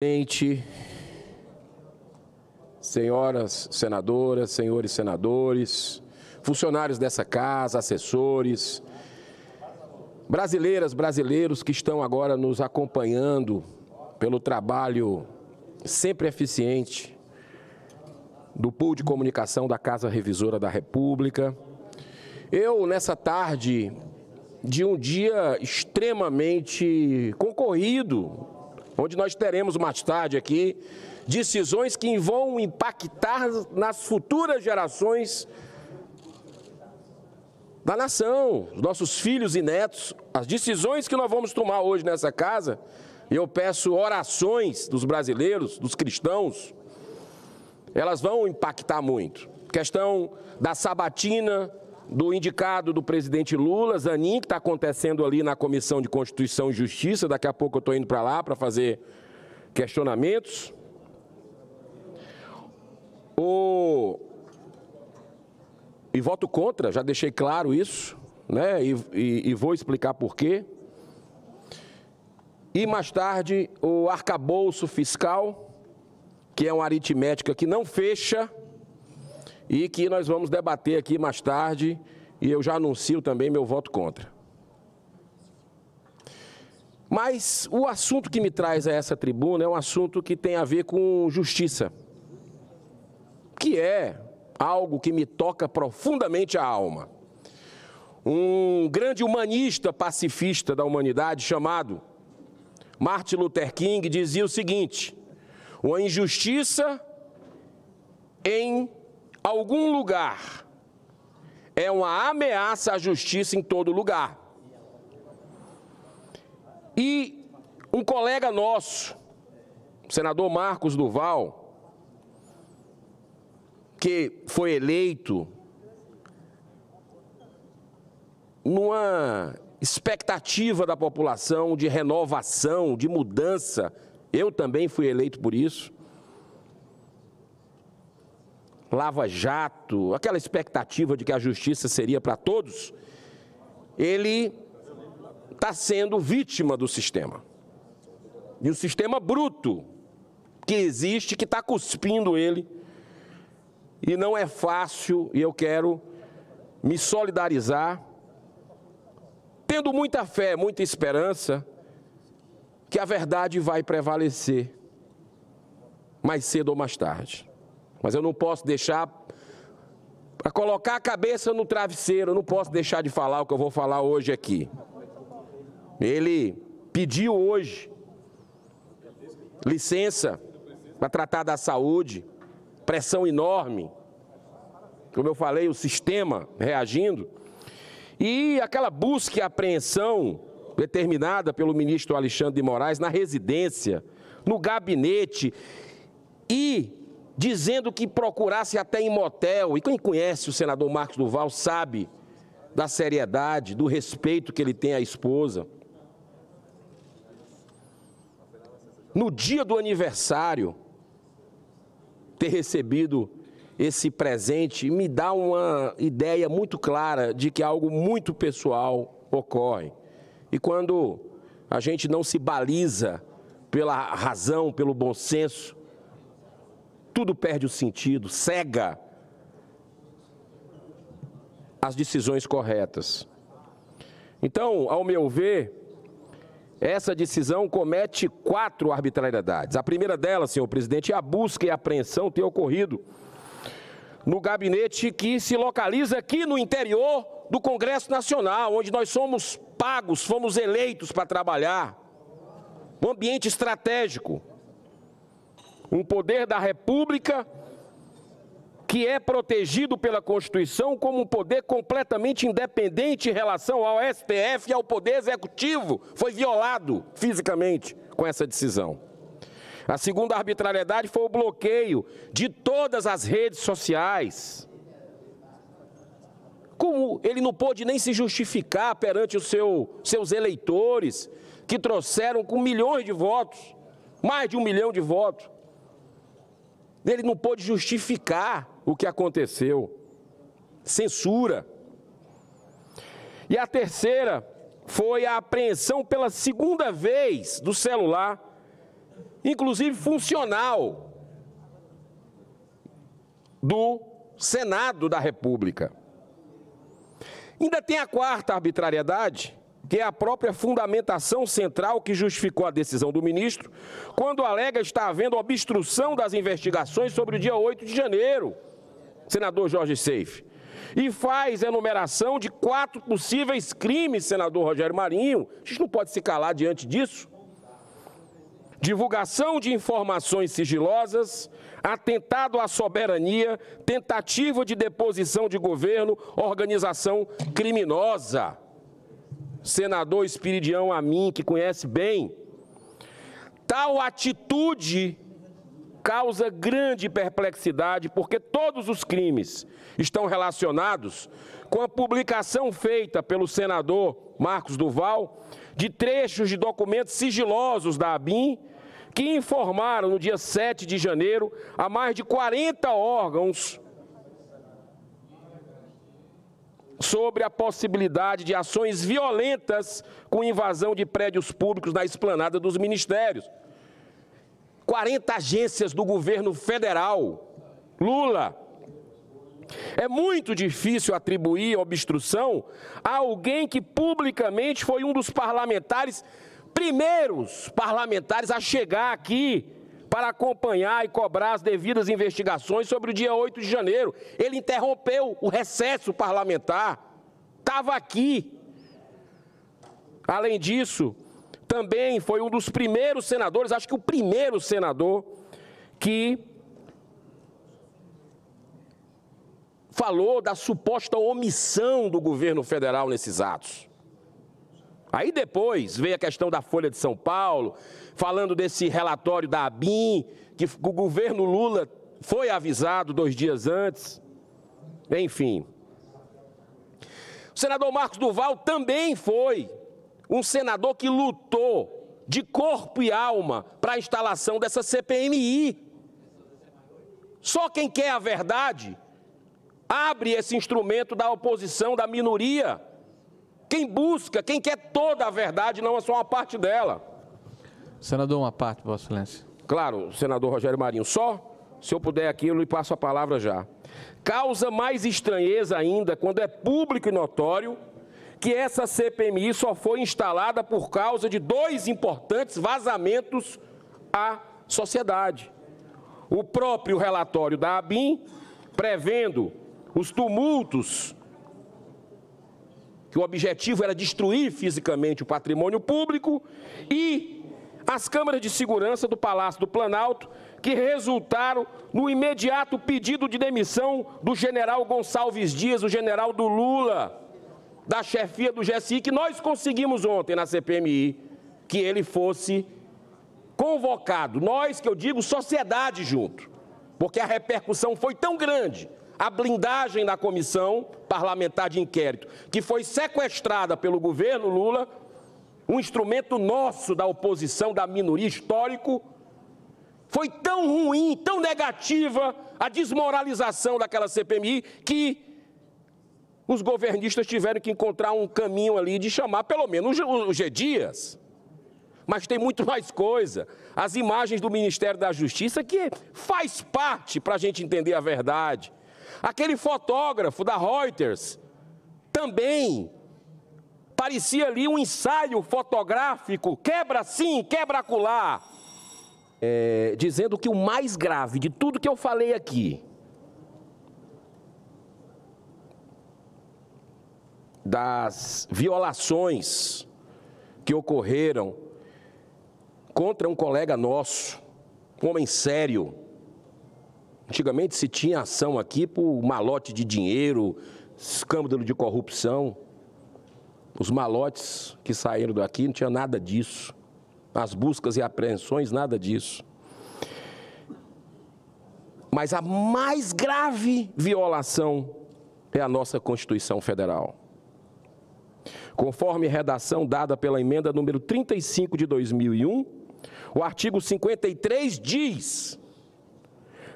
Presidente, senhoras senadoras, senhores senadores, funcionários dessa casa, assessores, brasileiras, brasileiros que estão agora nos acompanhando pelo trabalho sempre eficiente do pool de comunicação da Casa Revisora da República. Eu, nessa tarde de um dia extremamente concorrido, onde nós teremos mais tarde aqui decisões que vão impactar nas futuras gerações da nação, os nossos filhos e netos, as decisões que nós vamos tomar hoje nessa casa, e eu peço orações dos brasileiros, dos cristãos, elas vão impactar muito. Questão da sabatina do indicado do presidente Lula, Zanin, que está acontecendo ali na Comissão de Constituição e Justiça. Daqui a pouco eu estou indo para lá para fazer questionamentos. E voto contra, já deixei claro isso, né? E vou explicar por quê. E mais tarde, o arcabouço fiscal, que é uma aritmética que não fecha, e que nós vamos debater aqui mais tarde, e eu já anuncio também meu voto contra. Mas o assunto que me traz a essa tribuna é um assunto que tem a ver com justiça, que é algo que me toca profundamente a alma. Um grande humanista pacifista da humanidade chamado Martin Luther King dizia o seguinte: uma injustiça em algum lugar é uma ameaça à justiça em todo lugar. E um colega nosso, o senador Marcos Duval, que foi eleito numa expectativa da população de renovação, de mudança, eu também fui eleito por isso, Lava Jato, aquela expectativa de que a justiça seria para todos, ele está sendo vítima do sistema. De um sistema bruto que existe, que está cuspindo ele. E não é fácil, e eu quero me solidarizar, tendo muita fé, muita esperança, que a verdade vai prevalecer, mais cedo ou mais tarde. Mas eu não posso deixar, para colocar a cabeça no travesseiro, eu não posso deixar de falar o que eu vou falar hoje aqui. Ele pediu hoje licença para tratar da saúde, pressão enorme, como eu falei, o sistema reagindo, e aquela busca e apreensão determinada pelo ministro Alexandre de Moraes na residência, no gabinete, e dizendo que procurasse até em motel. E quem conhece o senador Marcos Duval sabe da seriedade, do respeito que ele tem à esposa. No dia do aniversário, ter recebido esse presente me dá uma ideia muito clara de que algo muito pessoal ocorre. E quando a gente não se baliza pela razão, pelo bom senso, tudo perde o sentido, cega as decisões corretas. Então, ao meu ver, essa decisão comete 4 arbitrariedades. A primeira delas, senhor presidente, é a busca e apreensão ter ocorrido no gabinete que se localiza aqui no interior do Congresso Nacional, onde nós somos pagos, fomos eleitos para trabalhar. Um ambiente estratégico. Um poder da República que é protegido pela Constituição como um poder completamente independente em relação ao STF e ao Poder Executivo. Foi violado fisicamente com essa decisão. A segunda arbitrariedade foi o bloqueio de todas as redes sociais. Como ele não pôde nem se justificar perante os seus eleitores, que trouxeram com milhões de votos, mais de 1 milhão de votos. Ele não pôde justificar o que aconteceu. Censura. E a terceira foi a apreensão pela segunda vez do celular inclusive funcional, do Senado da República. Ainda tem a quarta arbitrariedade, que é a própria fundamentação central que justificou a decisão do ministro, quando alega estar havendo obstrução das investigações sobre o dia 8 de janeiro, senador Jorge Seife, e faz enumeração de 4 possíveis crimes, senador Rogério Marinho. A gente não pode se calar diante disso. Divulgação de informações sigilosas, atentado à soberania, tentativa de deposição de governo, organização criminosa. Senador Espiridião Amin, que conhece bem, tal atitude causa grande perplexidade, porque todos os crimes estão relacionados com a publicação feita pelo senador Marcos Duval de trechos de documentos sigilosos da ABIN, que informaram no dia 7 de janeiro a mais de 40 órgãos sobre a possibilidade de ações violentas com invasão de prédios públicos na esplanada dos ministérios. 40 agências do governo federal, Lula. É muito difícil atribuir obstrução a alguém que publicamente foi um dos primeiros parlamentares a chegar aqui para acompanhar e cobrar as devidas investigações sobre o dia 8 de janeiro. Ele interrompeu o recesso parlamentar, estava aqui. Além disso, também foi um dos primeiros senadores, acho que o primeiro senador, que falou da suposta omissão do governo federal nesses atos. Aí depois veio a questão da Folha de São Paulo, falando desse relatório da ABIN, que o governo Lula foi avisado 2 dias antes. Enfim. O senador Marcos Duval também foi um senador que lutou de corpo e alma para a instalação dessa CPMI. Só quem quer a verdade abre esse instrumento da oposição, da minoria. Quem busca, quem quer toda a verdade, não é só uma parte dela. Senador, uma parte, Vossa Excelência. Claro, senador Rogério Marinho, só se eu puder aqui, eu lhe passo a palavra já. Causa mais estranheza ainda quando é público e notório que essa CPMI só foi instalada por causa de 2 importantes vazamentos à sociedade. O próprio relatório da ABIN, prevendo os tumultos, que o objetivo era destruir fisicamente o patrimônio público, e as câmaras de segurança do Palácio do Planalto, que resultaram no imediato pedido de demissão do general Gonçalves Dias, o general do Lula, da chefia do GSI, que nós conseguimos ontem na CPMI, que ele fosse convocado. Nós, que eu digo, sociedade junto, porque a repercussão foi tão grande, a blindagem da comissão parlamentar de inquérito, que foi sequestrada pelo governo Lula, um instrumento nosso da oposição, da minoria histórico, foi tão ruim, tão negativa a desmoralização daquela CPMI, que os governistas tiveram que encontrar um caminho ali de chamar pelo menos o G. Dias. Mas tem muito mais coisa. As imagens do Ministério da Justiça, que faz parte para a gente entender a verdade. Aquele fotógrafo da Reuters também parecia ali um ensaio fotográfico, quebra sim, quebra acolá. Dizendo que o mais grave de tudo que eu falei aqui, das violações que ocorreram contra um colega nosso, um homem sério. Antigamente se tinha ação aqui por malote de dinheiro, escândalo de corrupção. Os malotes que saíram daqui não tinha nada disso. As buscas e apreensões, nada disso. Mas a mais grave violação é a nossa Constituição Federal. Conforme redação dada pela emenda número 35 de 2001, o artigo 53 diz: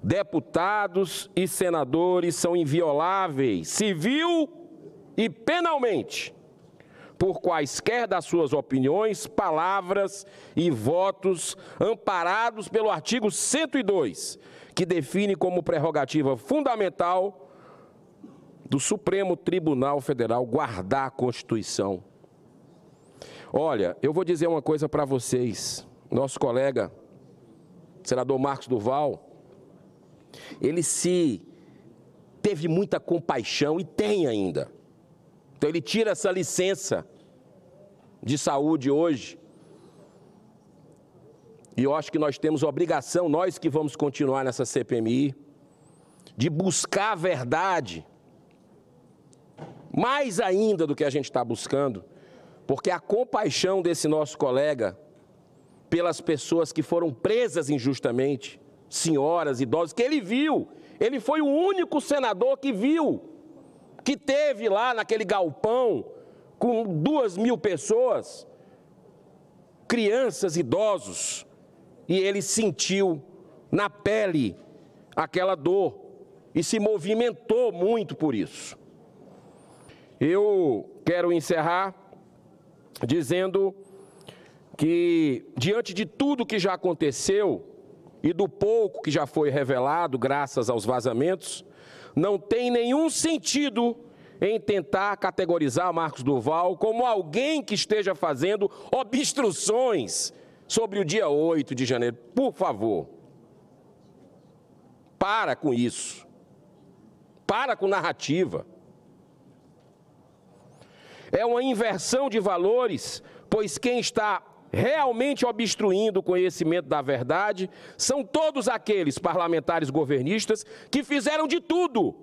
deputados e senadores são invioláveis, civil e penalmente, por quaisquer das suas opiniões, palavras e votos amparados pelo artigo 102, que define como prerrogativa fundamental do Supremo Tribunal Federal guardar a Constituição. Olha, eu vou dizer uma coisa para vocês. Nosso colega, senador Marcos Duval, ele teve muita compaixão e tem ainda. Então ele tira essa licença de saúde hoje. E eu acho que nós temos obrigação, nós que vamos continuar nessa CPMI, de buscar a verdade, mais ainda do que a gente está buscando, porque a compaixão desse nosso colega pelas pessoas que foram presas injustamente, senhoras, idosos, que ele viu, ele foi o único senador que viu, que teve lá naquele galpão com 2.000 pessoas, crianças, idosos, e ele sentiu na pele aquela dor e se movimentou muito por isso. Eu quero encerrar dizendo que, diante de tudo que já aconteceu e do pouco que já foi revelado, graças aos vazamentos, não tem nenhum sentido em tentar categorizar Marcos Duval como alguém que esteja fazendo obstruções sobre o dia 8 de janeiro. Por favor, para com isso. Para com narrativa. É uma inversão de valores, pois quem está realmente obstruindo o conhecimento da verdade são todos aqueles parlamentares governistas que fizeram de tudo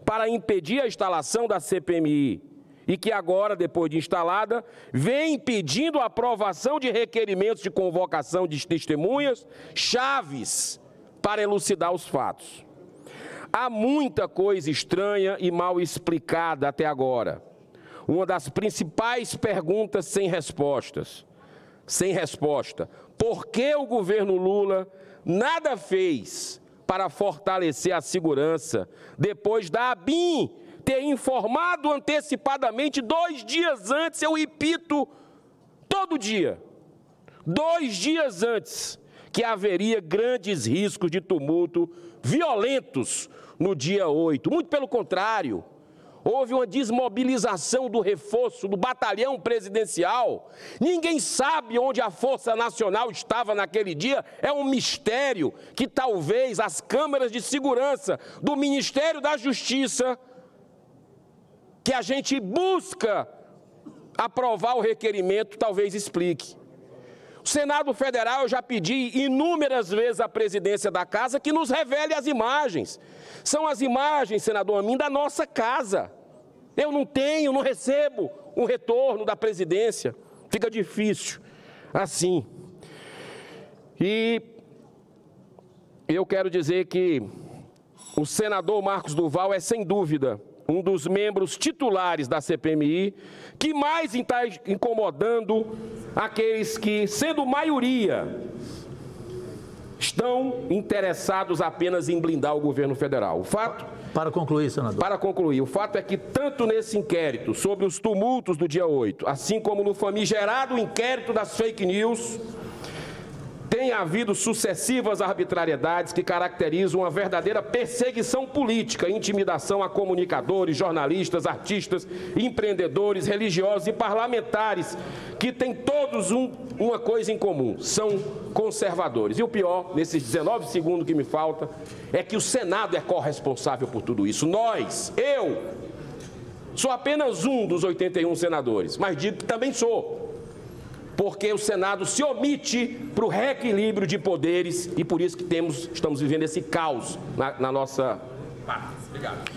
para impedir a instalação da CPMI e que agora, depois de instalada, vem pedindo a aprovação de requerimentos de convocação de testemunhas chaves para elucidar os fatos. Há muita coisa estranha e mal explicada até agora. Uma das principais perguntas sem resposta. Por que o governo Lula nada fez para fortalecer a segurança depois da ABIN ter informado antecipadamente 2 dias antes, eu repito, todo dia, 2 dias antes, que haveria grandes riscos de tumulto violentos no dia 8. Muito pelo contrário. Houve uma desmobilização do reforço do batalhão presidencial. Ninguém sabe onde a Força Nacional estava naquele dia. É um mistério que talvez as câmaras de segurança do Ministério da Justiça, que a gente busca aprovar o requerimento, talvez explique. O Senado Federal, eu já pedi inúmeras vezes à presidência da Casa que nos revele as imagens. São as imagens, senador Amin, da nossa casa. Eu não recebo um retorno da presidência. Fica difícil assim. E eu quero dizer que o senador Marcos Duval é, sem dúvida, um dos membros titulares da CPMI que mais está incomodando aqueles que, sendo maioria, estão interessados apenas em blindar o governo federal. O fato... Para concluir, senador. Para concluir, o fato é que tanto nesse inquérito sobre os tumultos do dia 8, assim como no famigerado inquérito das fake news, tem havido sucessivas arbitrariedades que caracterizam uma verdadeira perseguição política, intimidação a comunicadores, jornalistas, artistas, empreendedores, religiosos e parlamentares, que têm todos uma coisa em comum, são conservadores. E o pior, nesses 19 segundos que me falta, é que o Senado é corresponsável por tudo isso. Eu, sou apenas um dos 81 senadores, mas digo que também sou. Porque o Senado se omite para o reequilíbrio de poderes e por isso que estamos vivendo esse caos na nossa... Obrigado.